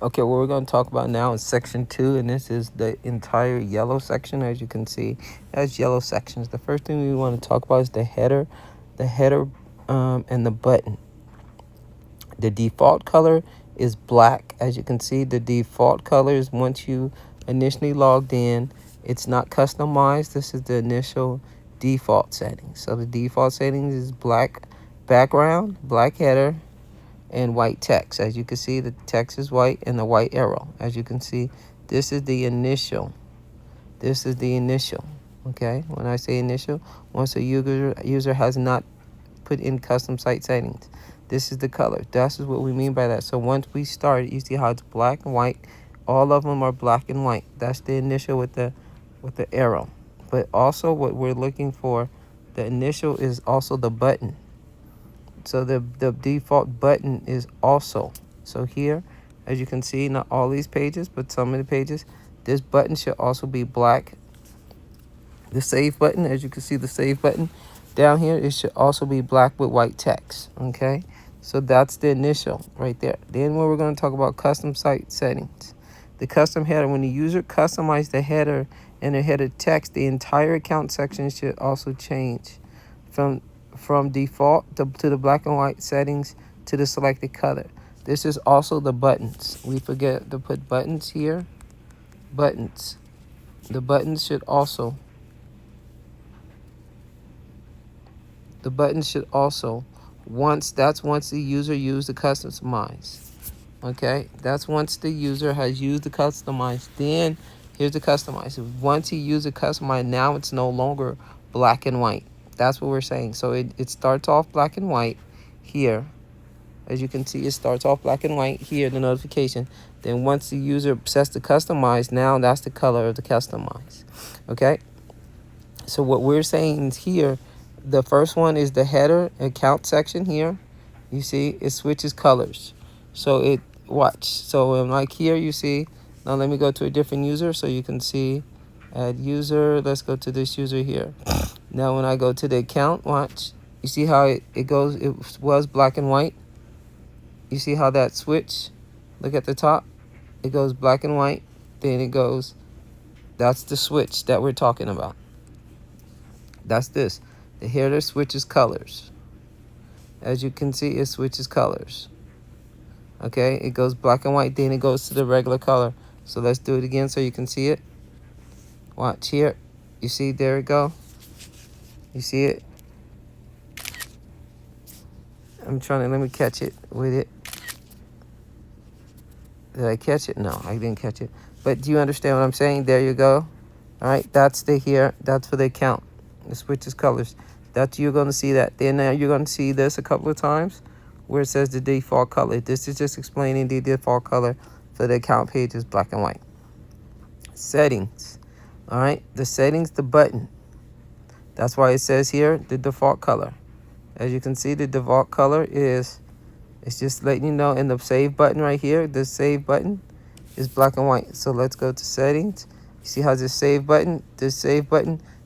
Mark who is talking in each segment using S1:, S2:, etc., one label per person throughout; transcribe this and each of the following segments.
S1: Okay, what we're going to talk about now is section 2, and this is the entire yellow section. As you can see, it has yellow sections. The first thing we want to talk about is the header, and the button. The default color is black. As you can see, the default color is once you initially logged in. It's not customized. This is the initial default settings. So the default settings is black background, black header, and white text. As you can see, the text is white and the white arrow. As you can see, this is the initial. This is the initial. Okay, when I say initial, once a user has not put in custom site settings, this is the color. That's what we mean by that. So once we start, you see how it's black and white. All of them are black and white. That's the initial with the arrow. But also what we're looking for, the initial is also the button. So the default button is also. So here, as you can see, not all these pages, but some of the pages, this button should also be black. The save button, as you can see, the save button down here, it should also be black with white text. Okay, so that's the initial right there. Then we're going to talk about custom site settings. The custom header, when the user customizes the header and the header text, the entire account section should also change from default to the black and white settings to the selected color. This is also the buttons. We forget to put buttons here. Buttons. The buttons should also. The buttons should also. Once the user used the customize. Okay, that's once the user has used the customize. Then here's the customize. Once he used the customize, now it's no longer black and white. That's what we're saying. So it starts off black and white here. As you can see, it starts off black and white here, the notification. Then once the user sets the customize, now that's the color of the customize. Okay, so what we're saying is here, the first one is the header account section here. You see, it switches colors. So watch. So like here, you see, now let me go to a different user so you can see. Add user. Let's go to this user here. Now when I go to the account, watch. You see how it goes? It was black and white. You see how that switch? Look at the top. It goes black and white. Then it goes. That's the switch that we're talking about. That's this. The header switches colors. As you can see, it switches colors. Okay, it goes black and white, then it goes to the regular color. So let's do it again so you can see it. Watch here. You see, there it go. You see it? Let me catch it with it. Did I catch it? No, I didn't catch it. But do you understand what I'm saying? There you go. All right, that's that's for the account. It switches colors. You're going to see that. Then you're going to see this a couple of times where it says the default color. This is just explaining the default color for the account page is black and white. Settings. All right, the settings, the button. That's why it says here the default color. As you can see, the default color it's just letting you know in the save button right here, the save button is black and white. So let's go to settings. You see how this save button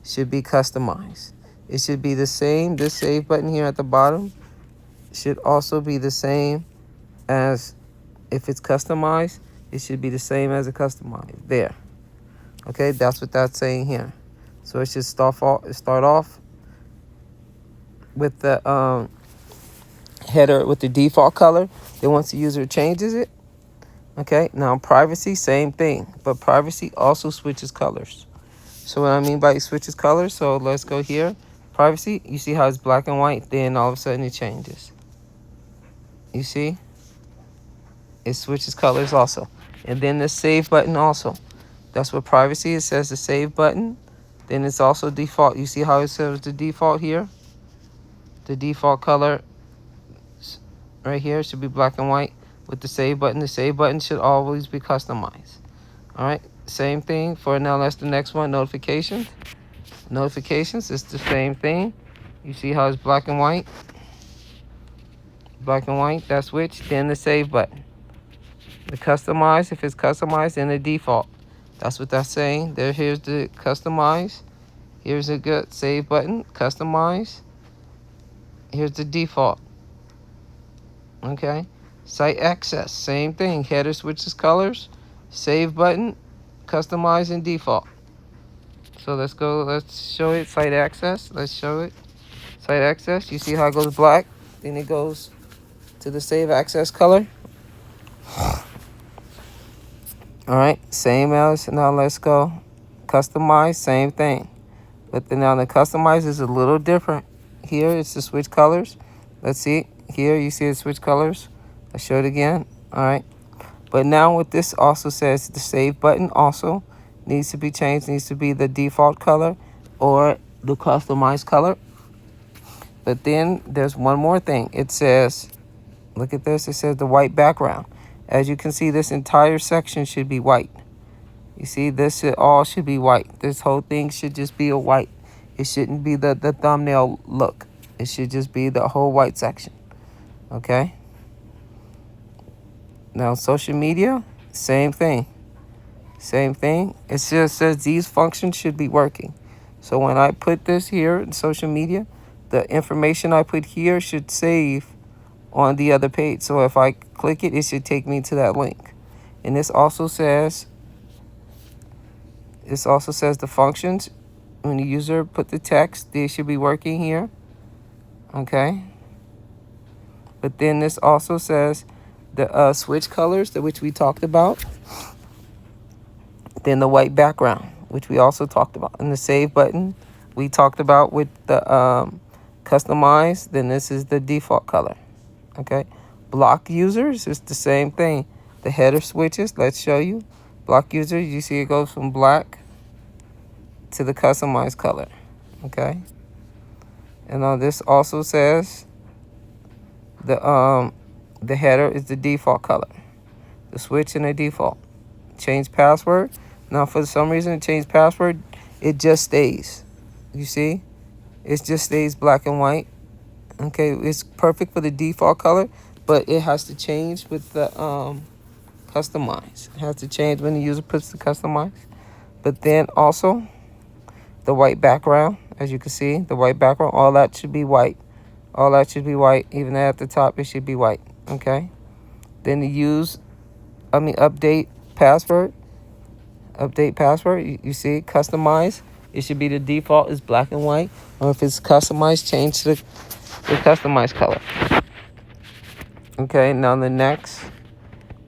S1: should be customized. It should be the same. This save button here at the bottom should also be the same as if it's customized. It should be the same as a customized there. Okay, that's what that's saying here. So it should start off with the header with the default color. Then once the user changes it, okay, now privacy, same thing, but privacy also switches colors. So what I mean by it switches colors, so let's go here. Privacy, you see how it's black and white, then all of a sudden it changes. You see? It switches colors also. And then the save button also. That's what privacy, it says the save button. Then it's also default. You see how it says the default here? The default color right here should be black and white with the save button. The save button should always be customized. All right, same thing for now. That's the next one, notifications. Notifications, it's the same thing. You see how it's black and white? Black and white, that switch, then the save button. The customize, if it's customized, then the default. That's what that's saying. Here's the customize. Here's a good save button, customize. Here's the default. Okay, Site access, same thing. Header switches colors. Save button, customize and default. So let's go, let's show it. Site access, let's show it. Site access, you see how it goes black? Then it goes to the save access color. All right, same as, now let's go. Customize, same thing. But then now the customize is a little different. Here it's the switch colors. Let's see, here you see the switch colors. I'll show it again, all right. But now what this also says, the save button also needs to be changed, needs to be the default color or the customized color. But then there's one more thing. It says, look at this, it says the white background. As you can see, this entire section should be white. You see, this all should be white. This whole thing should just be a white. It shouldn't be the thumbnail look. It should just be the whole white section, okay? Now, social media, same thing. Same thing. It just says these functions should be working. So when I put this here in social media, the information I put here should save on the other page. So if I click it, it should take me to that link. And this also says the functions. When the user put the text, they should be working here. Okay. But then this also says the switch colors, which we talked about. Then the white background, which we also talked about. And the save button, we talked about with the customize. Then this is the default color. Okay. Block users is the same thing. The header switches, let's show you. Block users, you see it goes from black to the customized color. Okay. And this also says the header is the default color. The switch and the default. Change password. Now for some reason change password, it just stays. You see? It just stays black and white. Okay, it's perfect for the default color, but it has to change with the customize. It has to change when the user puts the customize. But then also the white background, as you can see, the white background, all that should be white. All that should be white. Even at the top, it should be white. Okay. Then the update password. Update password. You see, customize. It should be the default is black and white. Or if it's customized, change to the customized color. Okay, now the next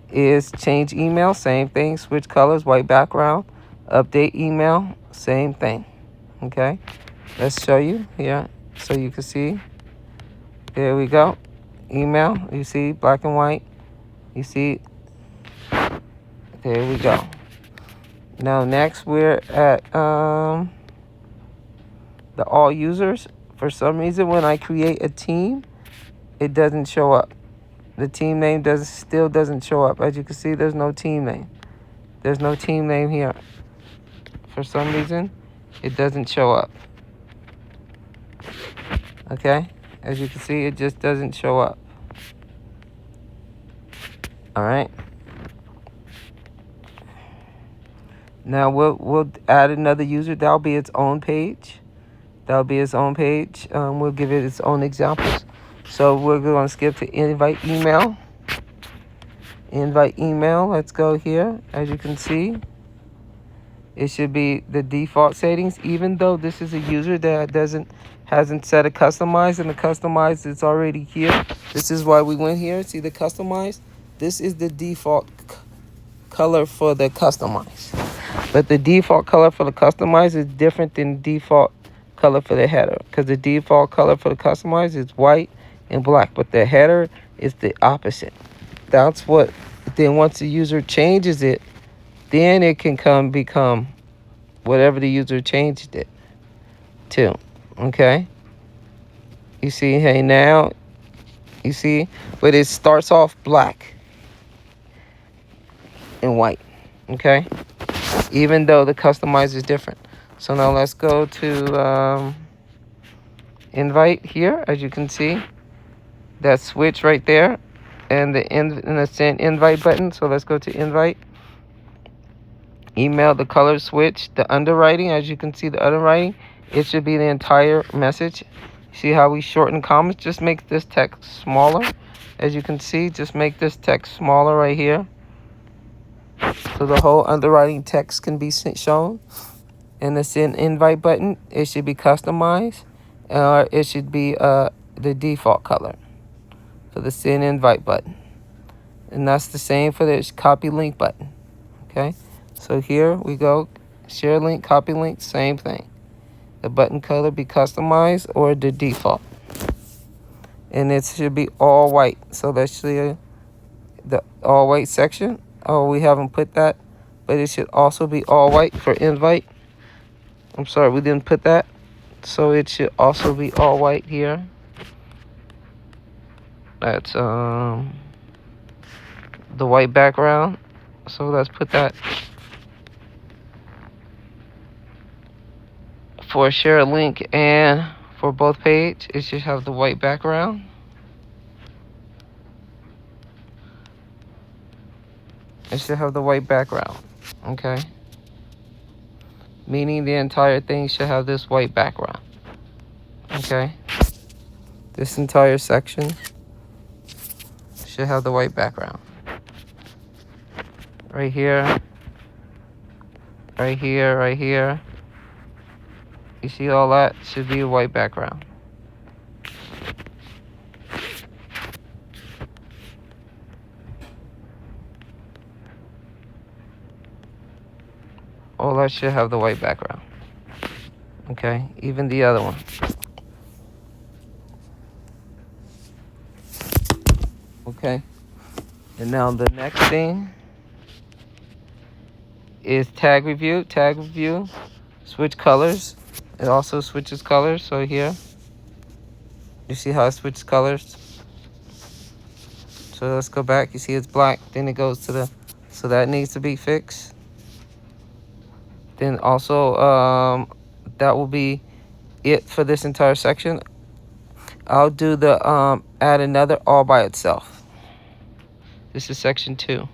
S1: is change email. Same thing. Switch colors, white background. Update email. Same thing. Okay, let's show you here so you can see. There we go. Email. You see black and white. You see. There we go. Now next we're at the all users. For some reason when I create a team, it doesn't show up. The team name still doesn't show up. As you can see, there's no team name. There's no team name here. For some reason, it doesn't show up. Okay? As you can see, it just doesn't show up. All right? Now we'll add another user. That'll be its own page. That'll be its own page. We'll give it its own examples. So we're going to skip to invite email. Invite email. Let's go here. As you can see, it should be the default settings. Even though this is a user that hasn't set a customize, and the customize is already here. This is why we went here. See the customize. This is the default color for the customize. But the default color for the customize is different than default color for the header, because the default color for the customize is white and black, but the header is the opposite. That's what, then once the user changes it, then it can become whatever the user changed it to. Okay, you see, hey, now you see, but it starts off black and white. Okay, even though the customize is different. So now let's go to invite here. As you can see, that switch right there, and the send invite button. So let's go to invite. Email, the color switch, the underwriting. As you can see, the underwriting, it should be the entire message. See how we shorten comments? Just make this text smaller. as you can see, just make this text smaller right here, so the whole underwriting text can be shown. And the send invite button, it should be customized, or it should be the default color for the send invite button. And that's the same for the copy link button. Okay, so here we go, share link, copy link, same thing. The button color be customized or the default. And it should be all white. So let's see the all white section. Oh, we haven't put that, but it should also be all white for invite. I'm sorry, we didn't put that. So it should also be all white here. That's the white background. So let's put that. For share a link and for both page, it should have the white background. It should have the white background. Okay. Meaning the entire thing should have this white background. Okay. This entire section should have the white background. Right here. Right here, right here. You see all that should be a white background. All that should have the white background. Okay, even the other one. Okay, and now the next thing is tag review. Tag review, switch colors. It also switches colors. So here, you see how it switches colors? So let's go back. You see it's black. Then it goes to the, so that needs to be fixed. Then also, that will be it for this entire section. I'll do the add another all by itself. This is section 2.